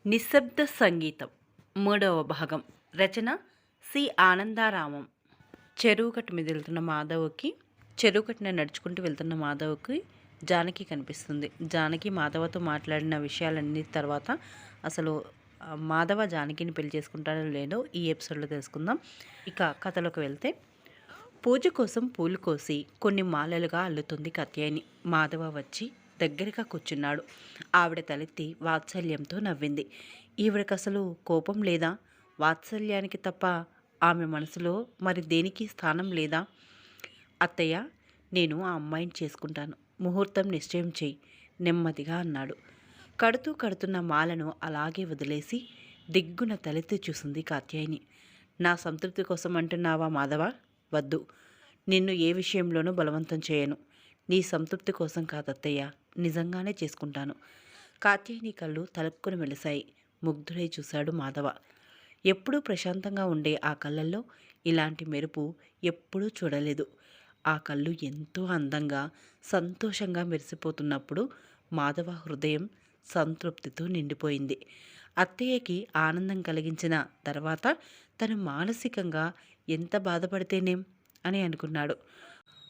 నిశ్శబ్ద సంగీతం మూడవ భాగం. రచన సి ఆనందారామం. చెరువుగట్టు మీద వెళ్తున్న మాధవ్కి చెరువుగట్టున నడుచుకుంటూ వెళ్తున్న మాధవ్కి జానకి కనిపిస్తుంది. జానకి మాధవతో మాట్లాడిన విషయాలన్నీ తర్వాత అసలు మాధవ జానకిని పెళ్లి చేసుకుంటారో లేదో ఈ ఎపిసోడ్లో తెలుసుకుందాం. ఇక కథలోకి వెళ్తే, పూజ కోసం పూలు కోసి కొన్ని మాలలుగా అల్లుతుంది కాత్యాయని. మాధవ వచ్చి దగ్గరగా కూర్చున్నాడు. ఆవిడ తలెత్తి వాత్సల్యంతో నవ్వింది. ఈవిడకి అసలు కోపం లేదా? వాత్సల్యానికి తప్ప ఆమె మనసులో మరి దేనికి స్థానం లేదా? అత్తయ్య, నేను ఆ అమ్మాయిని చేసుకుంటాను, ముహూర్తం నిశ్చయం చేయి నెమ్మదిగా అన్నాడు. కడుతున్న మాలను అలాగే వదిలేసి దిగ్గున తలెత్తి చూసింది కాత్యాయని. నా సంతృప్తి కోసం అంటున్నావా మాధవ? వద్దు, నిన్ను ఏ విషయంలోనూ బలవంతం చేయను. నీ సంతృప్తి కోసం కాదత్తయ్య, నిజంగానే చేసుకుంటాను. కాత్యాయని కళ్ళు తలుపుకొని వెలిశాయి. ముగ్ధుడై చూశాడు మాధవ. ఎప్పుడూ ప్రశాంతంగా ఉండే ఆ కళ్ళల్లో ఇలాంటి మెరుపు ఎప్పుడూ చూడలేదు. ఆ కళ్ళు ఎంతో అందంగా సంతోషంగా మెరిసిపోతున్నప్పుడు మాధవ హృదయం సంతృప్తితో నిండిపోయింది. అత్తయ్యకి ఆనందం కలిగించిన తర్వాత తను మానసికంగా ఎంత బాధపడితేనేం అని అనుకున్నాడు.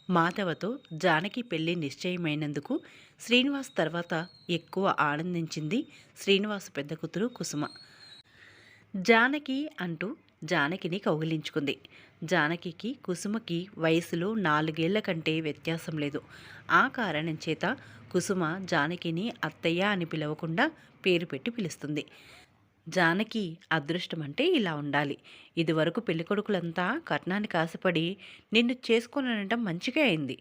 మాధవతో జానకి పెళ్లి నిశ్చయమైనందుకు శ్రీనివాస్ తర్వాత ఎక్కువ ఆనందించింది శ్రీనివాస్ పెద్ద కూతురు కుసుమ. జానకి అంటూ జానకిని కౌగిలించుకుంది. జానకికి కుసుమకి వయసులో 4 ఏళ్ల కంటే వ్యత్యాసం లేదు. ఆ కారణం చేత కుసుమ జానకిని అత్తయ్య అని పిలవకుండా పేరు పెట్టి పిలుస్తుంది. జానకి అదృష్టం అంటే ఇలా ఉండాలి. ఇదివరకు పెళ్ళికొడుకులంతా కట్నానికి ఆశపడి నిన్ను చేసుకోనడం మంచిగా అయింది.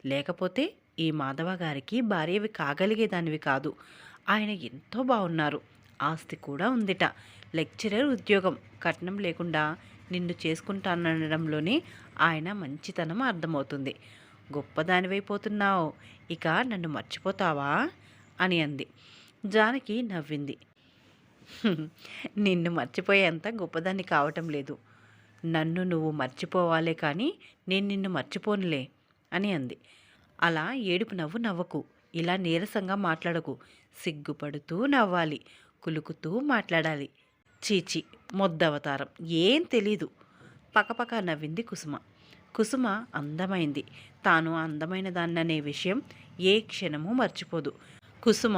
లేకపోతే ఈ మాధవ గారికి భార్యవి కాగలిగేదానివి కాదు. ఆయన ఎంతో బాగున్నారు, ఆస్తి కూడా ఉందిట, లెక్చరర్ ఉద్యోగం, కట్నం లేకుండా నిన్ను చేసుకుంటానడంలోనే ఆయన మంచితనం అర్థమవుతుంది. గొప్పదానివైపోతున్నావు, ఇక నన్ను మర్చిపోతావా అని అంది. జానకి నవ్వింది. నిన్ను మర్చిపోయేంత గొప్పదాన్ని కావటం లేదు. నన్ను నువ్వు మర్చిపోవాలే కానీ నేను నిన్ను మర్చిపోనులే అని అంది. అలా ఏడుపు నవ్వు నవ్వకు, ఇలా నీరసంగా మాట్లాడకు. సిగ్గుపడుతూ నవ్వాలి, కులుకుతూ మాట్లాడాలి. చీచి, మొద్దవతారం, ఏం తెలీదు. పకపక నవ్వింది కుసుమ. కుసుమ అందమైంది. తాను అందమైన దాన్ననే విషయం ఏ క్షణమూ మర్చిపోదు. కుసుమ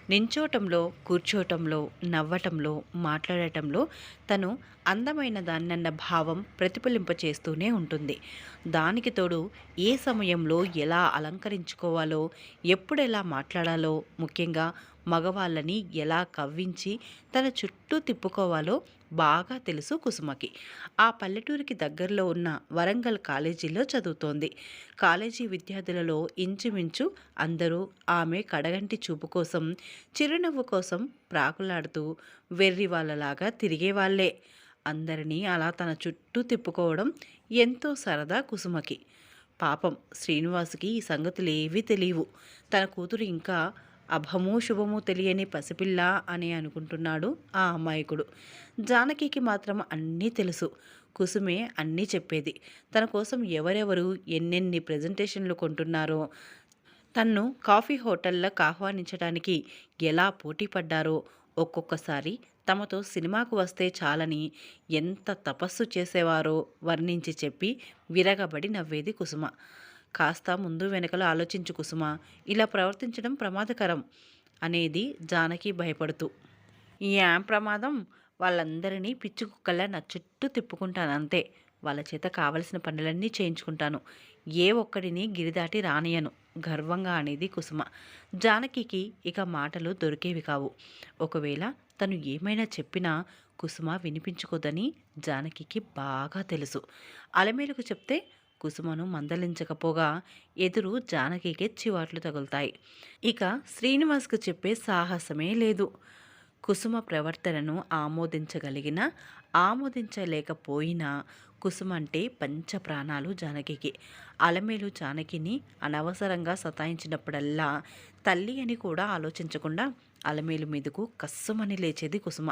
నించోటంలో, కూర్చోటంలో, నవ్వటంలో, మాట్లాడటంలో తను అందమైన దాన్నన్న భావం ప్రతిఫలింపచేస్తూనే ఉంటుంది. దానికి తోడు ఏ సమయంలో ఎలా అలంకరించుకోవాలో, ఎప్పుడెలా మాట్లాడాలో, ముఖ్యంగా మగవాళ్ళని ఎలా కవ్వించి తన చుట్టూ తిప్పుకోవాలో బాగా తెలుసు కుసుమకి. ఆ పల్లెటూరికి దగ్గరలో ఉన్న వరంగల్ కాలేజీలో చదువుతోంది. కాలేజీ విద్యార్థులలో ఇంచుమించు అందరూ ఆమె కడగంటి చూపు కోసం, చిరునవ్వు కోసం ప్రాకులాడుతూ వెర్రి వాళ్ళలాగా తిరిగేవాళ్లే. అందరినీ అలా తన చుట్టూ తిప్పుకోవడం ఎంతో సరదా కుసుమకి. పాపం శ్రీనివాస్కి ఈ సంగతులేవీ తెలియవు. తన కూతురు ఇంకా అభమూ శుభమూ తెలియని పసిపిల్ల అని అనుకుంటున్నాడు ఆ అమాయకుడు. జానకికి మాత్రం అన్నీ తెలుసు. కుసుమే అన్నీ చెప్పేది. తన కోసం ఎవరెవరు ఎన్నెన్ని ప్రెజెంటేషన్లు కొంటున్నారో, తన్ను కాఫీ హోటళ్ళకు ఆహ్వానించడానికి ఎలా పోటీ పడ్డారో, ఒక్కొక్కసారి తమతో సినిమాకు వస్తే చాలని ఎంత తపస్సు చేసేవారో వర్ణించి చెప్పి విరగబడి నవ్వేది కుసుమ. కాస్త ముందు వెనకలు ఆలోచించు కుసుమ, ఇలా ప్రవర్తించడం ప్రమాదకరం అనేది జానకి భయపడుతూ. ఏం ప్రమాదం? వాళ్ళందరినీ పిచ్చి కుక్కల్లా నా చుట్టూ తిప్పుకుంటాను అంతే. వాళ్ళ చేత కావలసిన పనులన్నీ చేయించుకుంటాను. ఏ ఒక్కడిని గిరిదాటి రానియను గర్వంగా అనేది కుసుమ. జానకికి ఇక మాటలు దొరికేవి కావు. ఒకవేళ తను ఏమైనా చెప్పినా కుసుమ వినిపించుకోదని జానకికి బాగా తెలుసు. అలమేలుకు చెప్తే కుసుమను మందలించకపోగా ఎదురు జానకికే చివాట్లు తగులుతాయి. ఇక శ్రీనివాస్కు చెప్పే సాహసమే లేదు. కుసుమ ప్రవర్తనను ఆమోదించగలిగినా ఆమోదించలేకపోయినా కుసుమ అంటే పంచ ప్రాణాలు జానకికి. అలమేలు జానకిని అనవసరంగా సతాయించినప్పుడల్లా తల్లి అని కూడా ఆలోచించకుండా అలమేలు మీదకు కస్సుమని లేచేది కుసుమ.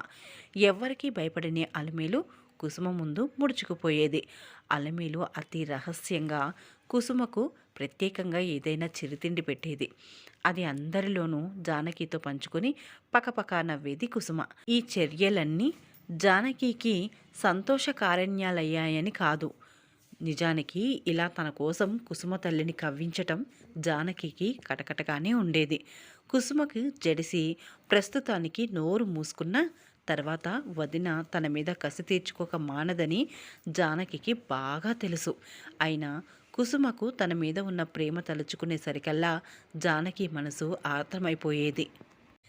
ఎవ్వరికీ భయపడని అలమేలు కుసుమ ముందు ముడుచుకుపోయేది. అలమేలు అతి రహస్యంగా కుసుమకు ప్రత్యేకంగా ఏదైనా చిరుతిండి పెట్టేది. అది అందరిలోనూ జానకితో పంచుకొని పకపకా నవ్వేది కుసుమ. ఈ చర్యలన్నీ జానకికి సంతోషకారణ్యాలయ్యాయని కాదు. నిజానికి ఇలా తన కోసం కుసుమ తల్లిని కవ్వించటం జానకికి కటకటగానే ఉండేది. కుసుమకి జడిసి ప్రస్తుతానికి నోరు మూసుకున్న తర్వాత వదిన తన మీద కసి తీర్చుకోక మానదని జానకికి బాగా తెలుసు. అయినా కుసుమకు తన మీద ఉన్న ప్రేమ తలుచుకునేసరికల్లా జానకి మనసు ఆర్ద్రమైపోయేది.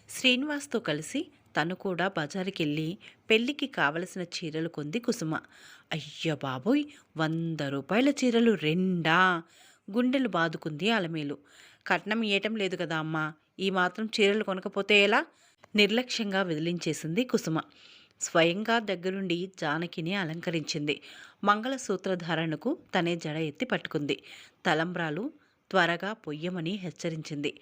శ్రీనివాస్తో కలిసి తను కూడా బజారుకెళ్ళి పెళ్ళికి కావలసిన చీరలు కొంది కుసుమ. అయ్య బాబోయ్, 100 రూపాయల చీరలు 2 గుండెలు బాదుకుంది అలమేలు. కట్నం ఇయ్యటం లేదు కదా అమ్మా, ఈ మాత్రం చీరలు కొనకపోతే ఎలా? నిర్లక్ష్యంగా విదిలించేసింది కుసుమ. స్వయంగా దగ్గరుండి జానకిని అలంకరించింది. మంగళసూత్రధారణకు తనే జడ ఎత్తి పట్టుకుంది. తలంబ్రాలు త్వరగా పొయ్యమని హెచ్చరించింది.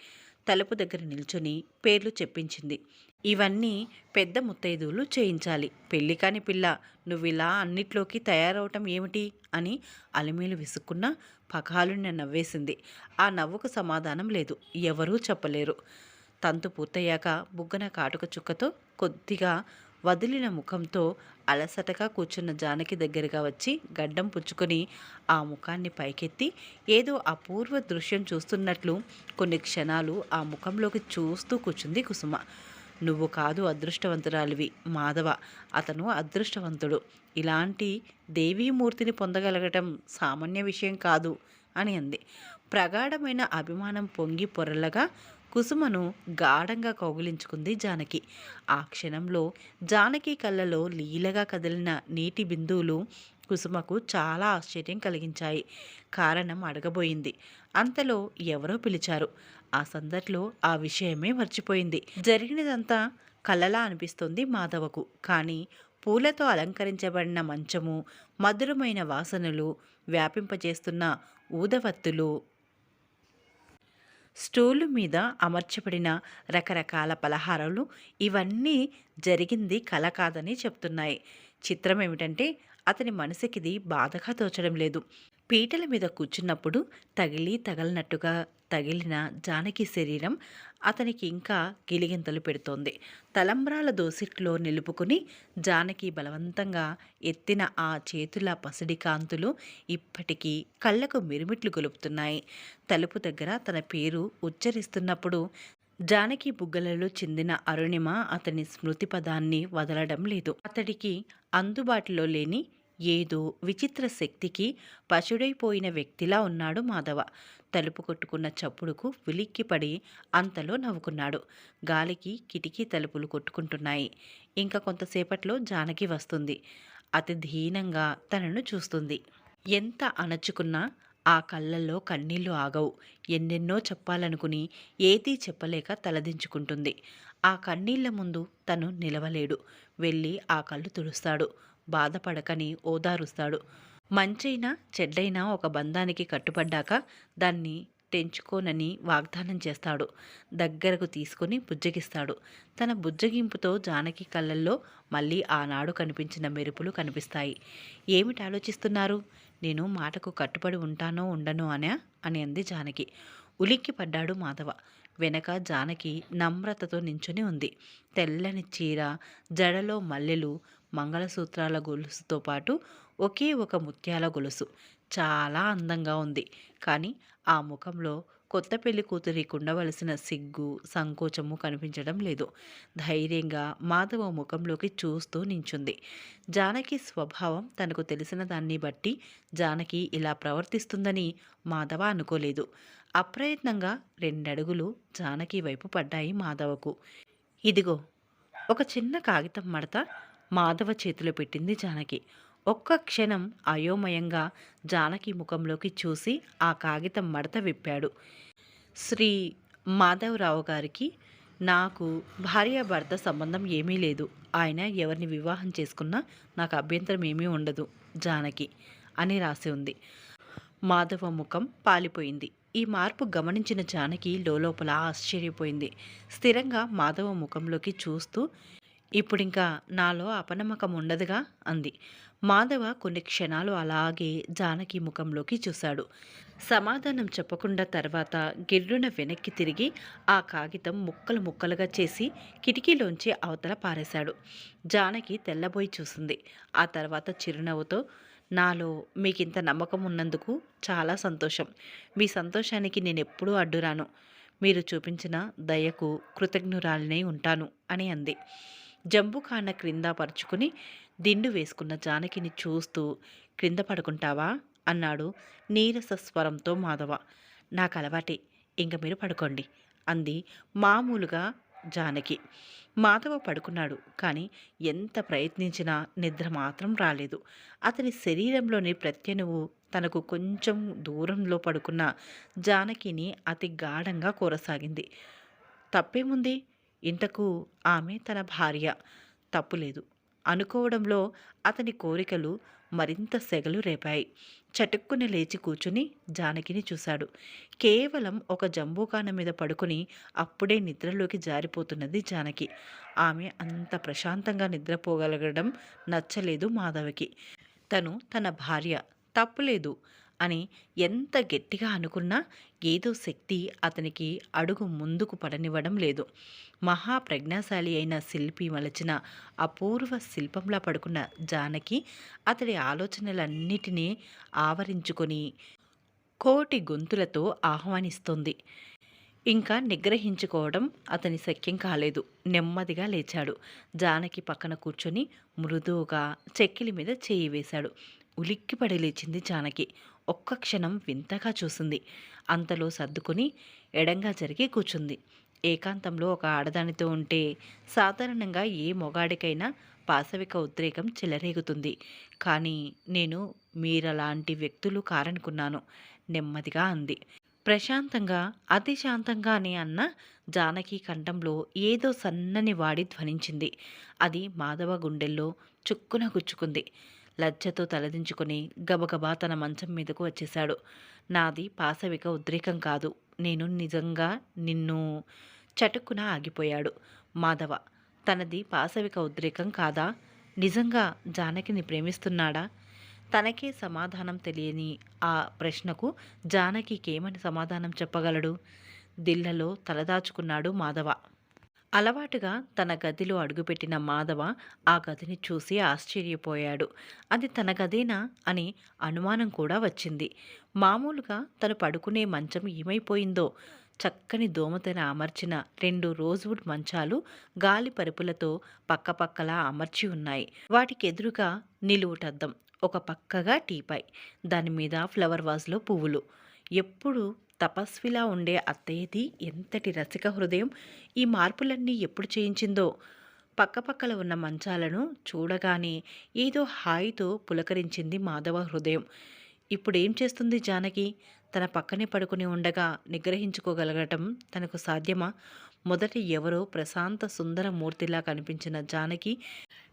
తలుపు దగ్గర నిల్చొని పేర్లు చెప్పించింది. ఇవన్నీ పెద్ద ముత్తైదువులు చేయించాలి. పెళ్లి కాని పిల్ల నువ్విలా అన్నిట్లోకి తయారవటం ఏమిటి అని అలిమేలు విసుక్కున్నా పకాలున నవ్వేసింది. ఆ నవ్వుకు సమాధానం లేదు. ఎవరూ చెప్పలేరు. తంతు పూర్తయ్యాక బుగ్గన కాటుక చుక్కతో కొద్దిగా వదిలిన ముఖంతో అలసటగా కూర్చున్న జానకి దగ్గరగా వచ్చి గడ్డం పుచ్చుకొని ఆ ముఖాన్ని పైకెత్తి ఏదో అపూర్వ దృశ్యం చూస్తున్నట్లు కొన్ని క్షణాలు ఆ ముఖంలోకి చూస్తూ కూర్చుంది కుసుమ. నువ్వు కాదు అదృష్టవంతురాలివి మాధవ, అతను అదృష్టవంతుడు. ఇలాంటి దేవీమూర్తిని పొందగలగటం సామాన్య విషయం కాదు అని అంది. ప్రగాఢమైన అభిమానం పొంగి పొరలగా కుసుమను గాఢంగా కౌగిలించుకుంది జానకి. ఆ క్షణంలో జానకి కళ్ళలో లీలగా కదిలిన నీటి బిందువులు కుసుమకు చాలా ఆశ్చర్యం కలిగించాయి. కారణం అడగబోయింది. అంతలో ఎవరో పిలిచారు. ఆ సందట్లో ఆ విషయమే మర్చిపోయింది. జరిగినదంతా కలలా అనిపిస్తోంది మాధవకు. కానీ పూలతో అలంకరించబడిన మంచము, మధురమైన వాసనలు వ్యాపింపజేస్తున్న ఊదవత్తులు, స్టూలు మీద అమర్చబడిన రకరకాల పలహారాలు ఇవన్నీ జరిగింది కల కాదని చెప్తున్నాయి. చిత్రం ఏమిటంటే అతని మనసుకిది బాధగా తోచడం లేదు. పీటల మీద కూర్చున్నప్పుడు తగలనట్టుగా తగిలిన జానకి శరీరం అతనికి ఇంకా గిలిగింతలు పెడుతోంది. తలంబ్రాల దోసిట్లో నిలుపుకుని జానకి బలవంతంగా ఎత్తిన ఆ చేతుల పసిడి కాంతులు ఇప్పటికీ కళ్ళకు మిరుమిట్లు గొలుపుతున్నాయి. తలుపు దగ్గర తన పేరు ఉచ్చరిస్తున్నప్పుడు జానకి బుగ్గలలో చిందిన అరుణిమ అతని స్మృతి పదాన్ని వదలడం లేదు. అతడికి అందుబాటులో లేని ఏదో విచిత్ర శక్తికి పశుడైపోయిన వ్యక్తిలా ఉన్నాడు మాధవ. తలుపు కొట్టుకున్న చప్పుడుకు విలిక్కిపడి అంతలో నవ్వుకున్నాడు. గాలికి కిటికీ తలుపులు కొట్టుకుంటున్నాయి. ఇంకా కొంతసేపట్లో జానకి వస్తుంది. అతి దీనంగా తనను చూస్తుంది. ఎంత అణచుకున్నా ఆ కళ్ళల్లో కన్నీళ్లు ఆగవు. ఎన్నెన్నో చెప్పాలనుకుని ఏదీ చెప్పలేక తలదించుకుంటుంది. ఆ కన్నీళ్ల ముందు తను నిలవలేడు. వెళ్ళి ఆ కళ్ళు తుడుస్తాడు. బాధపడకని ఓదారుస్తాడు. మంచైనా చెడ్డైనా ఒక బంధానికి కట్టుపడ్డాక దాన్ని తెంచుకోనని వాగ్దానం చేస్తాడు. దగ్గరకు తీసుకుని బుజ్జగిస్తాడు. తన బుజ్జగింపుతో జానకి కళ్ళల్లో మళ్ళీ ఆనాడు కనిపించిన మెరుపులు కనిపిస్తాయి. ఏమిటి ఆలోచిస్తున్నారు? నేను మాటకు కట్టుబడి ఉంటానో ఉండనో అని అంది జానకి. ఉలిక్కి పడ్డాడు మాధవ. వెనక జానకి నమ్రతతో నించుని ఉంది. తెల్లని చీర, జడలో మల్లెలు, మంగళసూత్రాల గొలుసుతో పాటు ఒకే ఒక ముత్యాల గొలుసు. చాలా అందంగా ఉంది. కానీ ఆ ముఖంలో కొత్త పెళ్లి కూతురికి ఉండవలసిన సిగ్గు, సంకోచము కనిపించడం లేదు. ధైర్యంగా మాధవ ముఖంలోకి చూస్తూ నించుంది. జానకి స్వభావం తనకు తెలిసిన దాన్ని బట్టి జానకి ఇలా ప్రవర్తిస్తుందని మాధవ అనుకోలేదు. అప్రయత్నంగా 2 అడుగులు జానకి వైపు పడ్డాయి మాధవకు. ఇదిగో ఒక చిన్న కాగితం మడత మాధవ చేతిలో పెట్టింది జానకి. ఒక్క క్షణం అయోమయంగా జానకి ముఖంలోకి చూసి ఆ కాగితం మడత విప్పాడు. శ్రీ మాధవరావు గారికి నాకు భార్యాభర్త సంబంధం ఏమీ లేదు. ఆయన ఎవరిని వివాహం చేసుకున్నా నాకు అభ్యంతరం ఏమీ ఉండదు జానకి అని రాసి ఉంది. మాధవ ముఖం పాలిపోయింది. ఈ మార్పు గమనించిన జానకి లోలోపల ఆశ్చర్యపోయింది. స్థిరంగా మాధవ ముఖంలోకి చూస్తూ ఇప్పుడింకా నాలో అపనమ్మకం ఉండదుగా అంది. మాధవ కొన్ని క్షణాలు అలాగే జానకి ముఖంలోకి చూశాడు. సమాధానం చెప్పకుండా తర్వాత గిర్రున వెనక్కి తిరిగి ఆ కాగితం ముక్కలు ముక్కలుగా చేసి కిటికీలోంచి అవతల పారేశాడు. జానకి తెల్లబోయి చూసింది. ఆ తర్వాత చిరునవ్వుతో, నాలో మీకింత నమ్మకం ఉన్నందుకు చాలా సంతోషం. మీ సంతోషానికి నేనెప్పుడూ అడ్డురాను. మీరు చూపించిన దయకు కృతజ్ఞురాలినై ఉంటాను అని అంది. జంబుకాన క్రింద పరుచుకుని దిండు వేసుకున్న జానకిని చూస్తూ, క్రింద పడుకుంటావా అన్నాడు నీరస స్వరంతో మాధవ. నాకలవాటే, ఇంక మీరు పడుకోండి అంది మామూలుగా జానకి. మాధవ పడుకున్నాడు. కానీ ఎంత ప్రయత్నించినా నిద్ర మాత్రం రాలేదు. అతని శరీరంలోని ప్రత్యనువు తనకు కొంచెం దూరంలో పడుకున్న జానకిని అతి గాఢంగా కోరసాగింది. తప్పేముంది? ఇంతకు ఆమె తన భార్య. తప్పులేదు అనుకోవడంలో అతని కోరికలు మరింత సెగలు రేపాయి. చటుక్కున లేచి కూర్చుని జానకిని చూశాడు. కేవలం ఒక జంబూకాన మీద పడుకుని అప్పుడే నిద్రలోకి జారిపోతున్నది జానకి. ఆమె అంత ప్రశాంతంగా నిద్రపోగలగడం నచ్చలేదు మాధవకి. తను తన భార్య, తప్పులేదు అని ఎంత గట్టిగా అనుకున్నా ఏదో శక్తి అతనికి అడుగు ముందుకు పడనివ్వడం లేదు. మహాప్రజ్ఞాశాలి అయిన శిల్పి మలచిన అపూర్వ శిల్పంలా పడుకున్న జానకి అతడి ఆలోచనలన్నిటినీ ఆవరించుకొని కోటి గొంతులతో ఆహ్వానిస్తోంది. ఇంకా నిగ్రహించుకోవడం అతని శక్యం కాలేదు. నెమ్మదిగా లేచాడు. జానకి పక్కన కూర్చొని మృదువుగా చెక్కిలి మీద చేయి వేశాడు. ఉలిక్కిపడి లేచింది జానకి. ఒక్క క్షణం వింతగా చూసింది. అంతలో సర్దుకుని ఎడంగా జరిగి కూర్చుంది. ఏకాంతంలో ఒక ఆడదానితో ఉంటే సాధారణంగా ఏ మొగాడికైనా పాశవిక ఉద్రేకం చెలరేగుతుంది. కానీ నేను మీరలాంటి వ్యక్తులు కారనుకున్నాను నెమ్మదిగా అంది. ప్రశాంతంగా, అతి శాంతంగానే అన్న జానకి కంఠంలో ఏదో సన్నని వాడి ధ్వనించింది. అది మాధవ గుండెల్లో చుక్కున గుచ్చుకుంది. లజ్జతో తలదించుకుని గబగబా తన మంచం మీదకు వచ్చేశాడు. నాది పాశవిక ఉద్రేకం కాదు. నేను నిజంగా నిన్ను చటుక్కున ఆగిపోయాడు మాధవ. తనది పాశవిక ఉద్రేకం కాదా? నిజంగా జానకిని ప్రేమిస్తున్నాడా? తనకే సమాధానం తెలియని ఆ ప్రశ్నకు జానకికేమని సమాధానం చెప్పగలడు? దిల్లలో తలదాచుకున్నాడు మాధవ. అలవాటుగా తన గదిలో అడుగుపెట్టిన మాధవ ఆ గదిని చూసి ఆశ్చర్యపోయాడు. అది తన గదేనా అని అనుమానం కూడా వచ్చింది. మామూలుగా తను పడుకునే మంచం ఏమైపోయిందో? చక్కని దోమతెన అమర్చిన 2 రోజ్వుడ్ మంచాలు గాలి పరుపులతో పక్కపక్కలా అమర్చి ఉన్నాయి. వాటికెదురుగా నిలువుటద్దం, ఒక పక్కగా టీపాయ్, దానిమీద ఫ్లవర్ వాజ్లో పువ్వులు. ఎప్పుడు తపస్విలా ఉండే అత్తయ్యది ఎంతటి రసిక హృదయం! ఈ మార్పులన్నీ ఎప్పుడు చేయించిందో? పక్కపక్కల ఉన్న మంచాలను చూడగానే ఏదో హాయితో పులకరించింది మాధవ హృదయం. ఇప్పుడేం చేస్తుంది జానకి? తన పక్కనే పడుకుని ఉండగా నిగ్రహించుకోగలగటం తనకు సాధ్యమా? మొదట ఎవరో ప్రశాంత సుందర మూర్తిలా కనిపించిన జానకి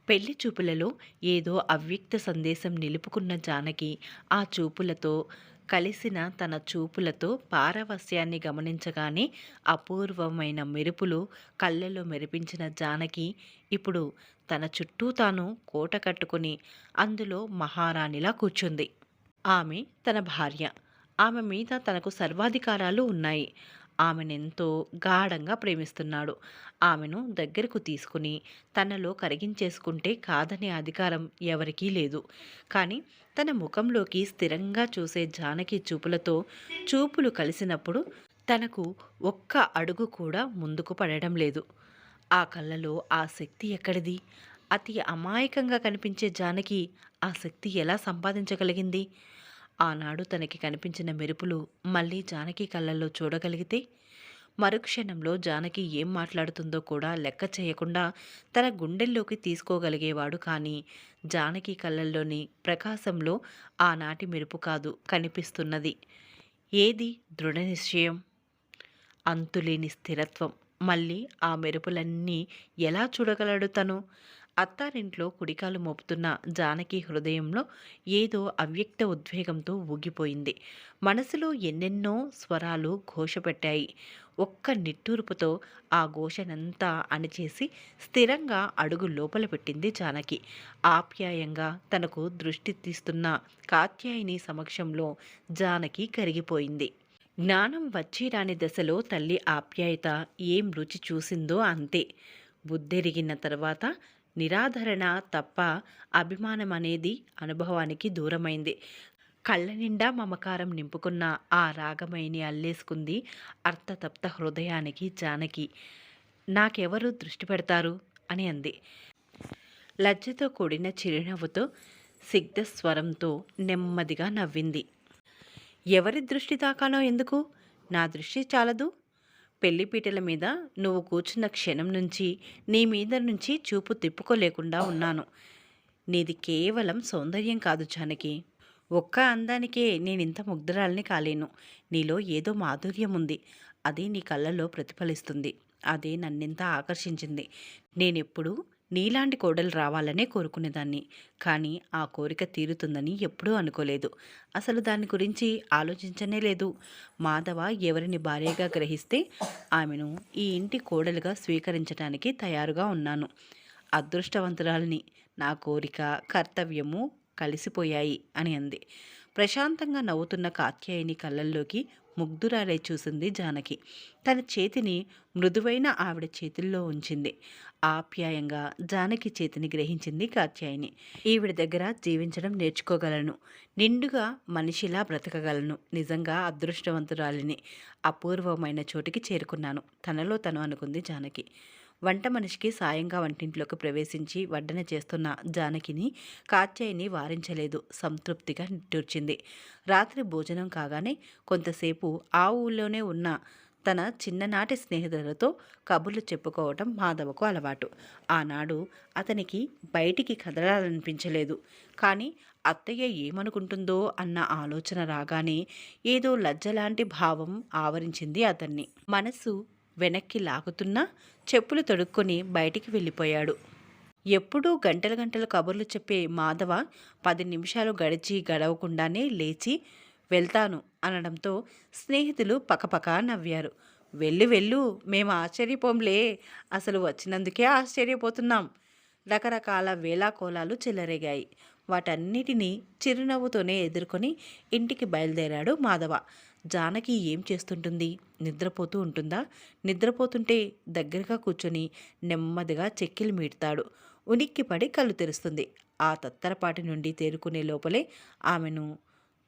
పెళ్లి చూపులలో ఏదో అవ్యక్త సందేశం నిలుపుకున్న జానకి ఆ చూపులతో కలిసిన తన చూపులతో పారవస్యాన్ని గమనించగానే అపూర్వమైన మెరుపులు కళ్ళలో మెరిపించిన జానకి ఇప్పుడు తన చుట్టూ తాను కోట కట్టుకుని అందులో మహారాణిలా కూర్చుంది. ఆమె తన భార్య. ఆమె మీద తనకు సర్వాధికారాలు ఉన్నాయి. ఆమెనెంతో గాఢంగా ప్రేమిస్తున్నాడు. ఆమెను దగ్గరకు తీసుకుని తనలో కరిగించేసుకుంటే కాదనే అధికారం ఎవరికీ లేదు. కానీ తన ముఖంలోకి స్థిరంగా చూసే జానకి చూపులతో చూపులు కలిసినప్పుడు తనకు ఒక్క అడుగు కూడా ముందుకు పడడం లేదు. ఆ కళ్ళలో ఆ శక్తి ఎక్కడిది? అతి అమాయకంగా కనిపించే జానకి ఆ శక్తి ఎలా సంపాదించగలిగింది? ఆనాడు తనకి కనిపించిన మెరుపులు మళ్ళీ జానకి కళ్ళల్లో చూడగలిగితే మరుక్షణంలో జానకి ఏం మాట్లాడుతుందో కూడా లెక్క చేయకుండా తన గుండెల్లోకి తీసుకోగలిగేవాడు. కానీ జానకి కళ్ళల్లోని ప్రకాశంలో ఆనాటి మెరుపు కాదు కనిపిస్తున్నది. ఏది? దృఢ నిశ్చయం, అంతులేని స్థిరత్వం. మళ్ళీ ఆ మెరుపులన్నీ ఎలా చూడగలడు తను? అత్తారింట్లో కుడికాలు మోపుతున్న జానకి హృదయంలో ఏదో అవ్యక్త ఉద్వేగంతో ఊగిపోయింది. మనసులో ఎన్నెన్నో స్వరాలు ఘోషపెట్టాయి. ఒక్క నిట్టూర్పుతో ఆ ఘోషనంతా అణిచేసి స్థిరంగా అడుగు లోపల పెట్టింది జానకి. ఆప్యాయంగా తనకు దృష్టి తీస్తున్న కాత్యాయిని సమక్షంలో జానకి కరిగిపోయింది. జ్ఞానం వచ్చి రాని దశలో తల్లి ఆప్యాయత ఏం రుచి చూసిందో అంతే. బుద్ధెరిగిన తర్వాత నిరాధరణ తప్ప అభిమానం అనేది అనుభవానికి దూరమైంది. కళ్ళ నిండా మమకారం నింపుకున్న ఆ రాగమయిని అల్లేసుకుంది అర్థతప్త హృదయానికి జానకి. నాకెవరు దృష్టి పెడతారు అని అంది. లజ్జతో కూడిన చిరునవ్వుతో సిగ్ధస్వరంతో నెమ్మదిగా నవ్వింది. ఎవరి దృష్టి తాకానో ఎందుకు? నా దృష్టి చాలదు. పెళ్లిపీటల మీద నువ్వు కూర్చున్న క్షణం నుంచి నీ మీద నుంచి చూపు తిప్పుకోలేకుండా ఉన్నాను. నీది కేవలం సౌందర్యం కాదు జానకి. ఒక్క అందానికే నేనింత ముగ్ధురాల్ని కాలేను. నీలో ఏదో మాధుర్యం ఉంది. అది నీ కళ్ళల్లో ప్రతిఫలిస్తుంది. అదే నన్నింత ఆకర్షించింది. నేనెప్పుడూ నీలాంటి కోడలు రావాలనే కోరుకునేదాన్ని. కానీ ఆ కోరిక తీరుతుందని ఎప్పుడూ అనుకోలేదు. అసలు దాని గురించి ఆలోచించనే లేదు. మాధవ ఎవరిని భార్యగా గ్రహిస్తే ఆమెను ఈ ఇంటి కోడలుగా స్వీకరించడానికి తయారుగా ఉన్నాను. అదృష్టవంతురాలిని. నా కోరిక, కర్తవ్యము కలిసిపోయాయి అని అంది. ప్రశాంతంగా నవ్వుతున్న కాత్యాయిని కళ్ళల్లోకి ముగ్ధురాలై చూసింది జానకి. తన చేతిని మృదువైన ఆవిడ చేతుల్లో ఉంచింది. ఆప్యాయంగా జానకి చేతిని గ్రహించింది కాత్యాయిని. ఈవిడ దగ్గర జీవించడం నేర్చుకోగలను. నిండుగా మనిషిలా బ్రతకగలను. నిజంగా అదృష్టవంతురాలిని. అపూర్వమైన చోటికి చేరుకున్నాను తనలో తను అనుకుంది జానకి. వంట మనిషికి సాయంగా వంటింట్లోకి ప్రవేశించి వడ్డన చేస్తున్న జానకిని కాత్యాయిని వారించలేదు. సంతృప్తిగా నిట్టూర్చింది. రాత్రి భోజనం కాగానే కొంతసేపు ఆ ఊళ్ళోనే ఉన్న తన చిన్ననాటి స్నేహితులతో కబుర్లు చెప్పుకోవటం మాధవకు అలవాటు. ఆనాడు అతనికి బయటికి కదలాలనిపించలేదు. కానీ అత్తయ్య ఏమనుకుంటుందో అన్న ఆలోచన రాగానే ఏదో లజ్జలాంటి భావం ఆవరించింది అతన్ని. మనసు వెనక్కి లాగుతున్నా చెప్పులు తొడుక్కొని బయటికి వెళ్ళిపోయాడు. ఎప్పుడూ గంటలు గంటలు కబుర్లు చెప్పే మాధవ 10 నిమిషాలు గడవకుండానే లేచి వెళ్తాను అనడంతో స్నేహితులు పకపక నవ్వారు. వెళ్ళు వెళ్ళు, మేము ఆశ్చర్యపోంలే, అసలు వచ్చినందుకే ఆశ్చర్యపోతున్నాం. రకరకాల వేళాకోళాలు చెలరేగాయి. వాటన్నిటినీ చిరునవ్వుతోనే ఎదుర్కొని ఇంటికి బయలుదేరాడు మాధవ. జానకి ఏం చేస్తుంటుంది? నిద్రపోతూ ఉంటుందా? నిద్రపోతుంటే దగ్గరగా కూర్చొని నెమ్మదిగా చెక్కిలు మీడతాడు. ఉనిక్కిపడి కళ్ళు తెరుస్తుంది. ఆ తత్తరపాటి నుండి తేరుకునే లోపలే ఆమెను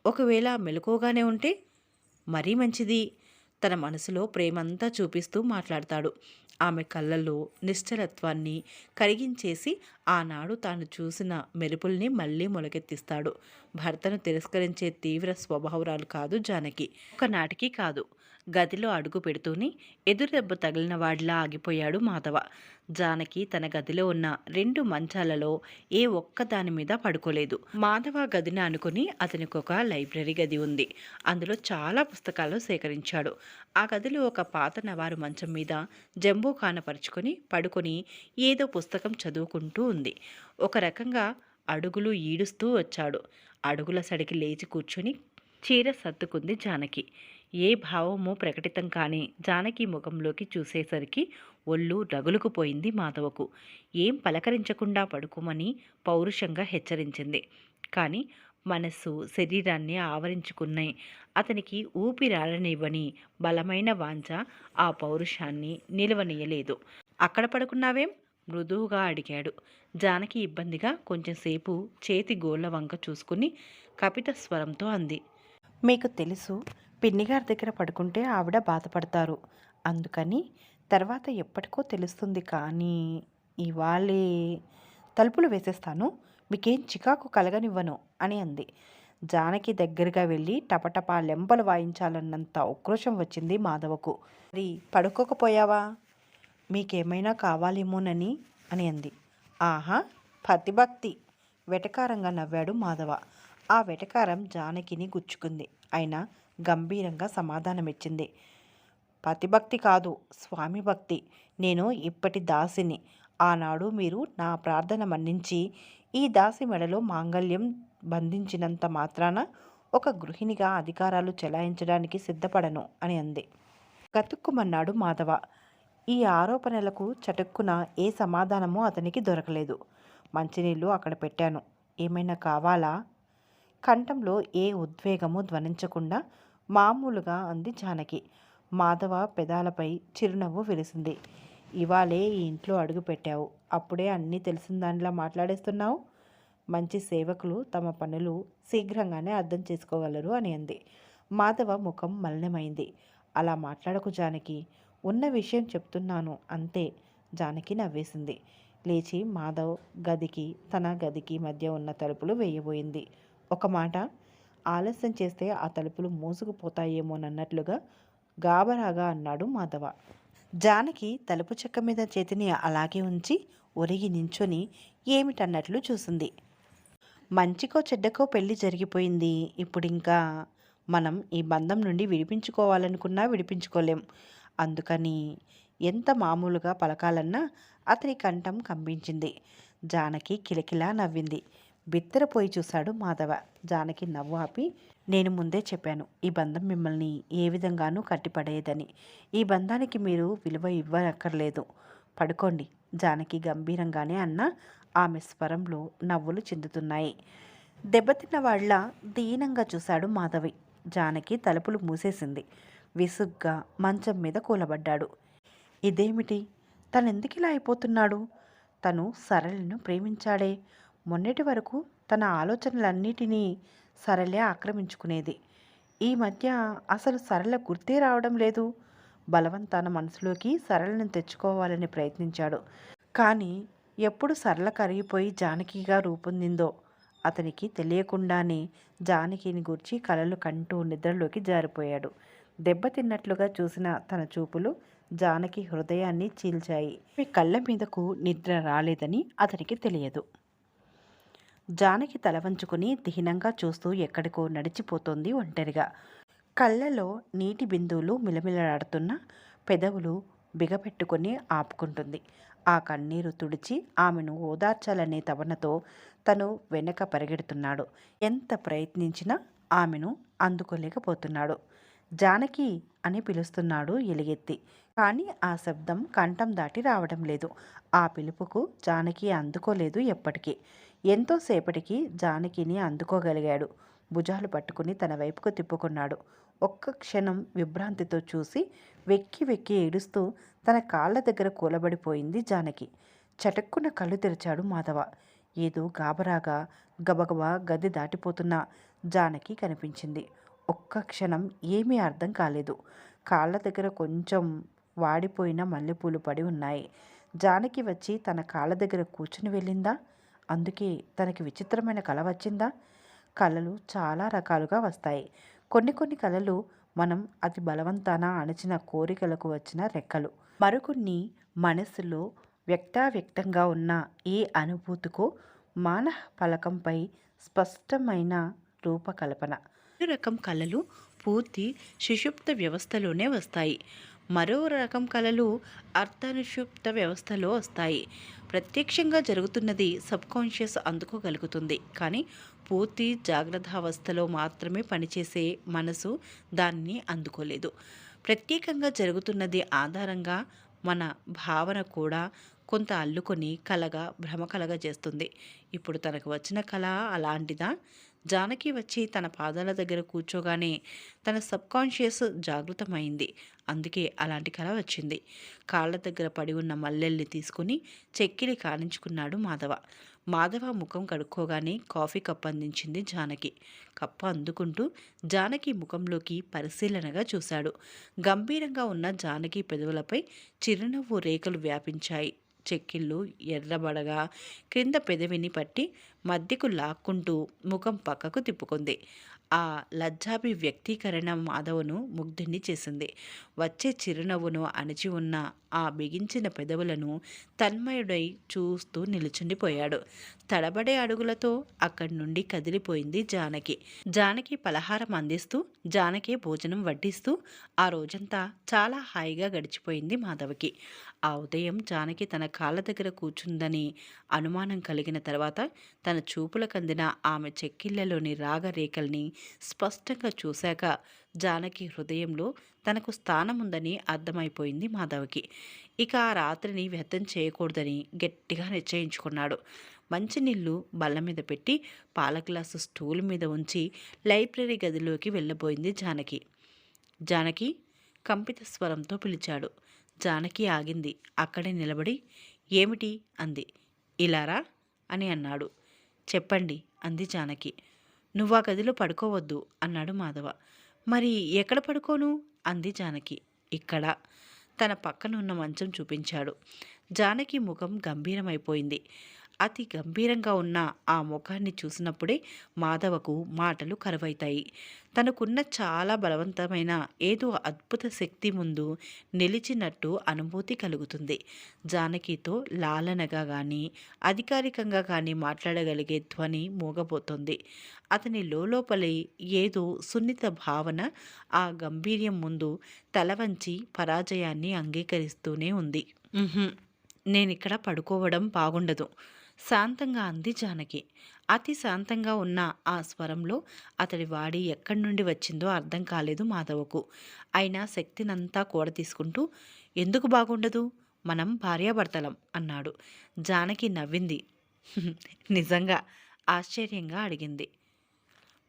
ఒకవేళ మెలకువగానే ఉంటే మరీ మంచిది. తన మనసులో ప్రేమంతా చూపిస్తూ మాట్లాడతాడు. ఆమె కళ్ళల్లో నిశ్చలత్వాన్ని కరిగించేసి ఆనాడు తాను చూసిన మెరుపుల్ని మళ్ళీ మొలకెత్తిస్తాడు. భర్తను తిరస్కరించే తీవ్ర స్వభావరాలు కాదు జానకి. ఒకనాటికి కాదు. గదిలో అడుగు పెడుతూనే ఎదురుదెబ్బ తగిలిన వాడిలా ఆగిపోయాడు మాధవ. జానకి తన గదిలో ఉన్న 2 మంచాలలో ఏ ఒక్క దాని మీద పడుకోలేదు. మాధవ గదిని అనుకుని అతనికి ఒక లైబ్రరీ గది ఉంది. అందులో చాలా పుస్తకాలు సేకరించాడు. ఆ గదిలో ఒక పాత నవారు మంచం మీద జంబూ కానపరుచుకొని పడుకొని ఏదో పుస్తకం చదువుకుంటూ ఉంది. ఒక రకంగా అడుగులు ఈడుస్తూ వచ్చాడు. అడుగుల సడికి లేచి కూర్చొని చీర సర్దుకుంది జానకి. ఏ భావమూ ప్రకటితం కాని జానకి ముఖంలోకి చూసేసరికి ఒళ్ళు రగులుకుపోయింది మాధవకు. ఏం పలకరించకుండా పడుకోమని పౌరుషంగా హెచ్చరించింది. కానీ మనస్సు శరీరాన్ని ఆవరించుకున్నాయి. అతనికి ఊపిరాడనివ్వని బలమైన వాంఛ ఆ పౌరుషాన్ని నిలవనీయలేదు. అక్కడ పడుకున్నావేం? మృదువుగా అడిగాడు. జానకి ఇబ్బందిగా కొంచెంసేపు చేతి గోళ్ల వంక చూసుకుని కపిత స్వరంతో అంది. మీకు తెలుసు, పిన్నిగారి దగ్గర పడుకుంటే ఆవిడ బాధపడతారు. అందుకని తర్వాత ఎప్పటికో తెలుస్తుంది. కానీ ఇవాళే తలుపులు వేసేస్తాను, మీకేం చికాకు కలగనివ్వను అని అంది. జానకి దగ్గరగా వెళ్ళి టపటపా లెంపలు వాయించాలన్నంత ఉక్రోషం వచ్చింది మాధవకు. మరి పడుకోకపోయావా? మీకేమైనా కావాలేమోనని అని అంది. ఆహా, పతిభక్తి! వెటకారంగా నవ్వాడు మాధవ. ఆ వెటకారం జానకిని గుచ్చుకుంది. అయినా గంభీరంగా సమాధానమిచ్చింది. పతిభక్తి కాదు, స్వామి భక్తి. నేను ఇప్పటి దాసిని. ఆనాడు మీరు నా ప్రార్థన మన్నించి ఈ దాసి మెడలో మాంగల్యం బంధించినంత మాత్రాన ఒక గృహిణిగా అధికారాలు చెలాయించడానికి సిద్ధపడను అని అంది. గతుక్కుమన్నాడు మాధవ. ఈ ఆరోపణలకు చటుక్కున ఏ సమాధానమూ అతనికి దొరకలేదు. మంచినీళ్ళు అక్కడ పెట్టాను. ఏమైనా కావాలా? కంఠంలో ఏ ఉద్వేగము ధ్వనించకుండా మామూలుగా అంది జానకి. మాధవ పెదాలపై చిరునవ్వు వెలిసింది. ఇవాళే ఈ ఇంట్లో అడుగు పెట్టావు, అప్పుడే అన్నీ తెలిసిన దానిలా మాట్లాడేస్తున్నావు. మంచి సేవకులు తమ పనులు శీఘ్రంగానే అర్థం చేసుకోగలరు అని అంది. మాధవ ముఖం మలినమైంది. అలా మాట్లాడకు జానకి, ఉన్న విషయం చెప్తున్నాను అంతే. జానకి నవ్వేసింది. లేచి మాధవ్ తన గదికి మధ్య ఉన్న తలుపులు వేయబోయింది. ఒక మాట, ఆలస్యం చేస్తే ఆ తలుపులు మూసుకుపోతాయేమోనన్నట్లుగా గాబరాగా అన్నాడు మాధవ. జానకి తలుపు చెక్క మీద చేతిని అలాగే ఉంచి ఒరిగి నించొని ఏమిటన్నట్లు చూసింది. మంచికో చెడ్డకో పెళ్ళి జరిగిపోయింది. ఇప్పుడింకా మనం ఈ బంధం నుండి విడిపించుకోవాలనుకున్నా విడిపించుకోలేం. అందుకని ఎంత మామూలుగా పలకాలన్నా అతని కంఠం కంపించింది. జానకి కిలకిలా నవ్వింది. బిత్తరపోయి చూశాడు మాధవ. జానకి నవ్వు ఆపి, నేను ముందే చెప్పాను, ఈ బంధం మిమ్మల్ని ఏ విధంగానూ కట్టిపడేయదని. ఈ బంధానికి మీరు విలువ ఇవ్వనక్కర్లేదు. పడుకోండి. జానకి గంభీరంగానే అన్న ఆమె స్వరంలో నవ్వులు చిందుతున్నాయి. దెబ్బతిన్న వాళ్ళ దీనంగా చూశాడు మాధవి. జానకి తలుపులు మూసేసింది. విసుగ్గా మంచం మీద కూలబడ్డాడు. ఇదేమిటి? తనెందుకిలా అయిపోతున్నాడు? తను సరళను ప్రేమించాడే. మొన్నటి వరకు తన ఆలోచనలన్నిటినీ సరళే ఆక్రమించుకునేది. ఈ మధ్య అసలు సరళ గుర్తే రావడం లేదు. బలవంతాన మనసులోకి సరళను తెచ్చుకోవాలని ప్రయత్నించాడు. కానీ ఎప్పుడు సరళ కరిగిపోయి జానకిగా రూపొందిందో అతనికి తెలియకుండానే జానకిని గూర్చి కలలు కంటూ నిద్రలోకి జారిపోయాడు. దెబ్బతిన్నట్లుగా చూసిన తన చూపులు జానకి హృదయాన్ని చీల్చాయి. మీ కళ్ళ మీదకు నిద్ర రాలేదని అతనికి తెలియదు. జానకి తల వంచుకుని దీనంగా చూస్తూ ఎక్కడికో నడిచిపోతోంది ఒంటరిగా. కళ్ళలో నీటి బిందువులు మిలమిలలాడుతున్న పెదవులు బిగపెట్టుకుని ఆపుకుంటుంది. ఆ కన్నీరు తుడిచి ఆమెను ఓదార్చాలనే తపనతో తను వెనక పరిగెడుతున్నాడు. ఎంత ప్రయత్నించినా ఆమెను అందుకోలేకపోతున్నాడు. జానకి అని పిలుస్తున్నాడు ఎలుగెత్తి. కానీ ఆ శబ్దం కంఠం దాటి రావడం లేదు. ఆ పిలుపుకు జానకి అందుకోలేదు ఎప్పటికీ. ఎంతోసేపటికి జానకిని అందుకోగలిగాడు. భుజాలు పట్టుకుని తన వైపుకు తిప్పుకున్నాడు. ఒక్క క్షణం విభ్రాంతితో చూసి వెక్కి వెక్కి ఏడుస్తూ తన కాళ్ళ దగ్గర కూలబడిపోయింది జానకి. చటుక్కున కళ్ళు తెరిచాడు మాధవ. ఏదో గాబరాగా గబగబా గది దాటిపోతున్న జానకి కనిపించింది. ఒక్క క్షణం ఏమీ అర్థం కాలేదు. కాళ్ళ దగ్గర కొంచెం వాడిపోయిన మల్లెపూలు పడి ఉన్నాయి. జానకి వచ్చి తన కాళ్ళ దగ్గర కూర్చుని వెళ్ళిందా? అందుకే తనకి విచిత్రమైన కల వచ్చిందా? కళలు చాలా రకాలుగా వస్తాయి. కొన్ని కళలు మనం అతి బలవంతాన అణచిన కోరికలకు వచ్చిన రెక్కలు. మరికొన్ని మనస్సులో వ్యక్తావ్యక్తంగా ఉన్న ఏ అనుభూతికో మానవ పలకంపై స్పష్టమైన రూపకల్పన. రకం కళలు పూర్తి సుషుప్త వ్యవస్థలోనే వస్తాయి. మరో రకం కళలు అర్ధనుషుప్త వ్యవస్థలో వస్తాయి. ప్రత్యక్షంగా జరుగుతున్నది సబ్కాన్షియస్ అందుకోగలుగుతుంది. కానీ పూర్తి జాగ్రత్తావస్థలో మాత్రమే పనిచేసే మనసు దాన్ని అందుకోలేదు. ప్రత్యేకంగా జరుగుతున్నది ఆధారంగా మన భావన కూడా కొంత అల్లుకొని కలగా భ్రమ కలగా చేస్తుంది. ఇప్పుడు తనకు వచ్చిన కళ అలాంటిదా? జానకి వచ్చి తన పాదాల దగ్గర కూర్చోగానే తన సబ్కాన్షియస్ జాగృతమైంది. అందుకే అలాంటి కళ వచ్చింది. కాళ్ళ దగ్గర పడి ఉన్న మల్లెల్ని తీసుకుని చెక్కిలి కానించుకున్నాడు మాధవ. మాధవ ముఖం కడుక్కోగానే కాఫీ కప్పు అందించింది జానకి. కప్పు అందుకుంటూ జానకి ముఖంలోకి పరిశీలనగా చూశాడు. గంభీరంగా ఉన్న జానకి పెదవులపై చిరునవ్వు రేఖలు వ్యాపించాయి. చెక్కిళ్ళు ఎర్రబడగా క్రింద పెదవిని పట్టి మధ్యకు లాక్కుంటూ ముఖం పక్కకు తిప్పుకుంది. ఆ లజ్జాభి వ్యక్తీకరణ మాధవను ముగ్ధుని చేసింది. వచ్చే చిరునవ్వును అణిచి ఉన్న ఆ బిగించిన పెదవులను తన్మయుడై చూస్తూ నిలుచుండిపోయాడు. తడబడే అడుగులతో అక్కడి నుండి కదిలిపోయింది జానకి. జానకి పలహారం అందిస్తూ, జానకి భోజనం వడ్డిస్తూ ఆ రోజంతా చాలా హాయిగా గడిచిపోయింది మాధవకి. ఆ ఉదయం జానకి తన కాళ్ళ దగ్గర కూర్చుందని అనుమానం కలిగిన తర్వాత తన చూపులకందిన ఆమె చెక్కిళ్లలోని రాగరేఖల్ని స్పష్టంగా చూశాక జానకి హృదయంలో తనకు స్థానం ఉందని అర్థమైపోయింది మాధవకి. ఇక ఆ రాత్రిని వ్యర్థం చేయకూడదని గట్టిగా నిశ్చయించుకున్నాడు. మంచినీళ్ళు బల్ల మీద పెట్టి పాల గ్లాసు స్టూల్ మీద ఉంచి లైబ్రరీ గదిలోకి వెళ్ళబోయింది జానకి. జానకి కంపిత స్వరంతో పిలిచాడు. జానకి ఆగింది. అక్కడే నిలబడి ఏమిటి అంది. ఇలారా అని అన్నాడు. చెప్పండి అంది జానకి. నువ్వా గదిలో పడుకోవద్దు అన్నాడు మాధవ. మరి ఎక్కడ పడుకోను అంది జానకి. ఇక్కడ తన పక్కనున్న మంచం చూపించాడు. జానకి ముఖం గంభీరమైపోయింది. అతి గంభీరంగా ఉన్న ఆ ముఖాన్ని చూసినప్పుడే మాధవకు మాటలు కరువైతాయి. తనకున్న చాలా బలవంతమైన ఏదో అద్భుత శక్తి ముందు నిలిచినట్టు అనుభూతి కలుగుతుంది. జానకితో లాలనగా కానీ అధికారికంగా కానీ మాట్లాడగలిగే ధ్వని మూగబోతోంది. అతని లోపలి ఏదో సున్నిత భావన ఆ గంభీర్యం ముందు తల వంచి పరాజయాన్ని అంగీకరిస్తూనే ఉంది. నేనిక్కడ పడుకోవడం బాగుండదు శాంతంగా అంది జానకి. అతి శాంతంగా ఉన్న ఆ స్వరంలో అతడి వాడి ఎక్కడి నుండి వచ్చిందో అర్థం కాలేదు మాధవకు. అయినా శక్తినంతా కూడ తీసుకుంటూ ఎందుకు బాగుండదు, మనం భార్యాభర్తలం అన్నాడు. జానకి నవ్వింది. నిజంగా ఆశ్చర్యంగా అడిగింది.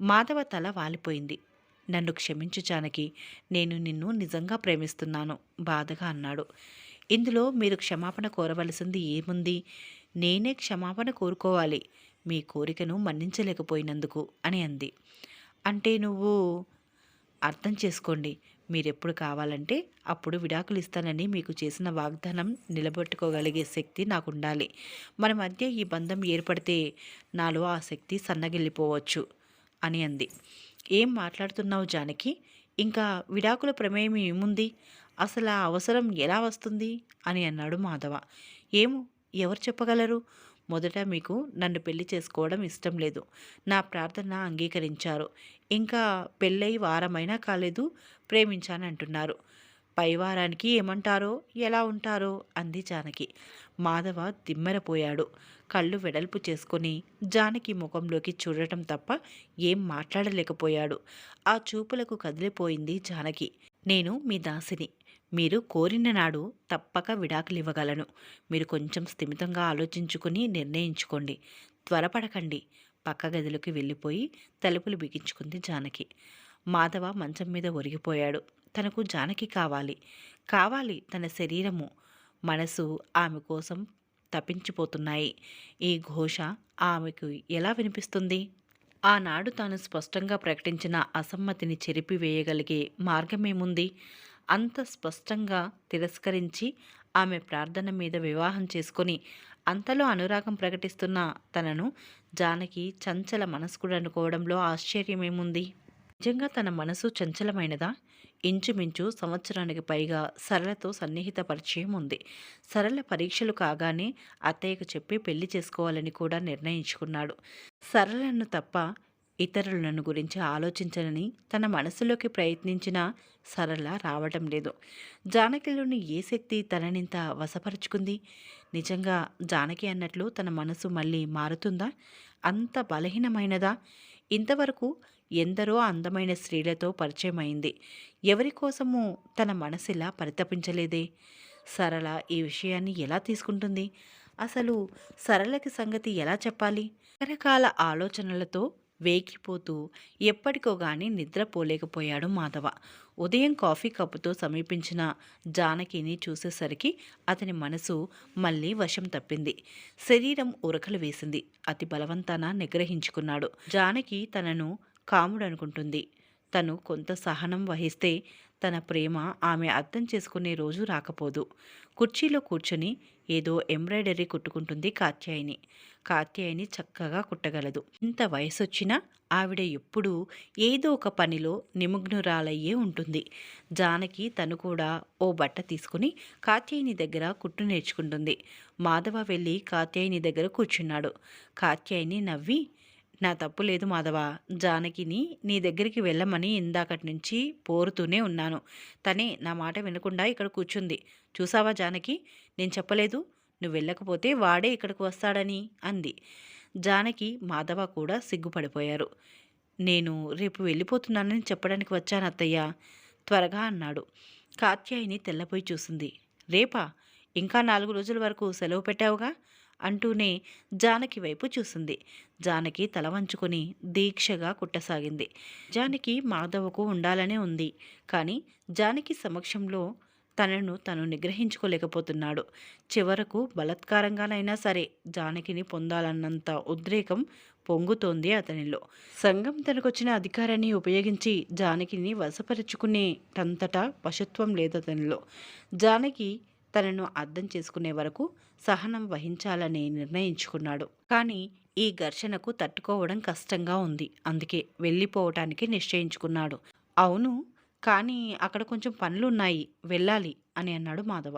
మాధవ తల వాలిపోయింది. నన్ను క్షమించు జానకి, నేను నిన్ను నిజంగా ప్రేమిస్తున్నాను బాధగా అన్నాడు. ఇందులో మీరు క్షమాపణ కోరవలసింది ఏముంది? నేనే క్షమాపణ కోరుకోవాలి మీ కోరికను మన్నించలేకపోయినందుకు అని అంది. అంటే నువ్వు అర్థం చేసుకోండి, మీరెప్పుడు కావాలంటే అప్పుడు విడాకులు ఇస్తానని మీకు చేసిన వాగ్దానం నిలబెట్టుకోగలిగే శక్తి నాకుండాలి. మన మధ్య ఈ బంధం ఏర్పడితే నాలో ఆ శక్తి సన్నగిల్లిపోవచ్చు అని అంది. ఏం మాట్లాడుతున్నావు జానకి? ఇంకా విడాకుల ప్రమేయం ఏముంది? అసలు ఆ అవసరం ఎలా వస్తుంది అని అన్నాడు మాధవ. ఏమో, ఎవరు చెప్పగలరు? మొదట మీకు నన్ను పెళ్లి చేసుకోవడం ఇష్టం లేదు. నా ప్రార్థన అంగీకరించారు. ఇంకా పెళ్ళై వారమైనా కాలేదు, ప్రేమించానంటున్నారు. పై వారానికి ఏమంటారో ఎలా ఉంటారో అంది జానకి. మాధవ దిమ్మెరపోయాడు. కళ్ళు వెడల్పు చేసుకొని జానకి ముఖంలోకి చూడటం తప్ప ఏం మాట్లాడలేకపోయాడు. ఆ చూపులకు కదిలిపోయింది జానకి. నేను మీ దాసిని. మీరు కోరిన నాడు తప్పక విడాకులివ్వగలను. మీరు కొంచెం స్థిమితంగా ఆలోచించుకుని నిర్ణయించుకోండి. త్వరపడకండి. పక్క గదిలోకి వెళ్ళిపోయి తలుపులు బిగించుకుంది జానకి. మాధవ మంచం మీద ఒరిగిపోయాడు. తనకు జానకి కావాలి. తన శరీరము మనసు ఆమె కోసం తప్పించిపోతున్నాయి. ఈ ఘోష ఆమెకు ఎలా వినిపిస్తుంది? ఆనాడు తాను స్పష్టంగా ప్రకటించిన అసమ్మతిని చెరిపివేయగలిగే మార్గమేముంది? అంత స్పష్టంగా తిరస్కరించి ఆమె ప్రార్థన మీద వివాహం చేసుకొని అంతలో అనురాగం ప్రకటిస్తున్న తనను జానకి చంచల మనస్కుడు అనుకోవడంలో ఆశ్చర్యమేముంది? నిజంగా తన మనసు చంచలమైనదా? ఇంచుమించు సంవత్సరానికి పైగా సరళతో సన్నిహిత పరిచయం ఉంది. సరళ పరీక్షలు కాగానే అత్తయ్యకు చెప్పి పెళ్లి చేసుకోవాలని కూడా నిర్ణయించుకున్నాడు. సరళను తప్ప ఇతరులను గురించి ఆలోచించనని తన మనసులోకి ప్రయత్నించినా సరళ రావటం లేదు. జానకిలోని ఏ శక్తి తననింత వశపరుచుకుంది? నిజంగా జానకి అన్నట్లు తన మనసు మళ్ళీ మారుతుందా? అంత బలహీనమైనదా? ఇంతవరకు ఎందరో అందమైన స్త్రీలతో పరిచయమైంది. ఎవరి కోసమూ తన మనసిలా పరితపించలేదే. సరళ ఈ విషయాన్ని ఎలా తీసుకుంటుంది? అసలు సరళకి సంగతి ఎలా చెప్పాలి? రకరకాల ఆలోచనలతో వేగిపోతూ ఎప్పటికో గాని నిద్రపోలేకపోయాడు మాధవ. ఉదయం కాఫీ కప్పుతో సమీపించిన జానకిని చూసేసరికి అతని మనసు మళ్ళీ వశం తప్పింది. శరీరం ఉరకలు వేసింది. అతి బలవంతాన నిగ్రహించుకున్నాడు. జానకి తనను కాముడనుకుంటుంది. తను కొంత సహనం వహిస్తే తన ప్రేమ ఆమె అర్థం చేసుకునే రోజు రాకపోదు. కుర్చీలో కూర్చొని ఏదో ఎంబ్రాయిడరీ కుట్టుకుంటుంది కాత్యాయని. కాత్యాయని చక్కగా కుట్టగలదు. ఇంత వయసొచ్చినా ఆవిడ ఎప్పుడూ ఏదో ఒక పనిలో నిమగ్నురాలయ్యే ఉంటుంది. జానకి తను కూడా ఓ బట్ట తీసుకుని కాత్యాయని దగ్గర కుట్టు నేర్చుకుంటుంది. మాధవ వెళ్ళి కాత్యాయని దగ్గర కూర్చున్నాడు. కాత్యాయని నవ్వి, నా తప్పు లేదు మాధవ. జానకిని నీ దగ్గరికి వెళ్ళమని ఇందాకటి నుంచి పోరుతూనే ఉన్నాను. తనే నా మాట వినకుండా ఇక్కడ కూర్చుంది. చూసావా జానకి, నేను చెప్పలేదు నువ్వు వెళ్ళకపోతే వాడే ఇక్కడికి వస్తాడని అంది. జానకి, మాధవ కూడా సిగ్గుపడిపోయారు. నేను రేపు వెళ్ళిపోతున్నానని చెప్పడానికి వచ్చాను అత్తయ్య, త్వరగా అన్నాడు. కాత్యాయిని తెల్లపోయి చూసింది. రేపా? ఇంకా 4 రోజుల వరకు సెలవు పెట్టావుగా అంటూనే జానకి వైపు చూసింది. జానకి తల వంచుకొని దీక్షగా కుట్టసాగింది. జానకి మాధవకు ఉండాలనే ఉంది, కానీ జానకి సమక్షంలో తనను తను నిగ్రహించుకోలేకపోతున్నాడు. చివరకు బలత్కారంగానైనా సరే జానకిని పొందాలన్నంత ఉద్రేకం పొంగుతోంది అతనిలో. సంఘం తనకొచ్చిన అధికారాన్ని ఉపయోగించి జానకిని వశపరుచుకునేటంతటా పశుత్వం లేదు అతనిలో. జానకి తనను అర్థం చేసుకునే వరకు సహనం వహించాలని నిర్ణయించుకున్నాడు. కానీ ఈ ఘర్షణకు తట్టుకోవడం కష్టంగా ఉంది. అందుకే వెళ్ళిపోవటానికి నిశ్చయించుకున్నాడు. అవును, కానీ అక్కడ కొంచెం పనులున్నాయి, వెళ్ళాలి అని అన్నాడు మాధవ.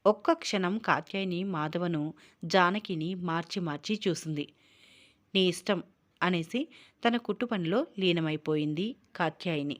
ఒక్క క్షణం కాత్యాయిని మాధవను, జానకిని మార్చి మార్చి చూసింది. నీ ఇష్టం అనేసి తన కుట్టు పనిలో లీనమైపోయింది కాత్యాయిని.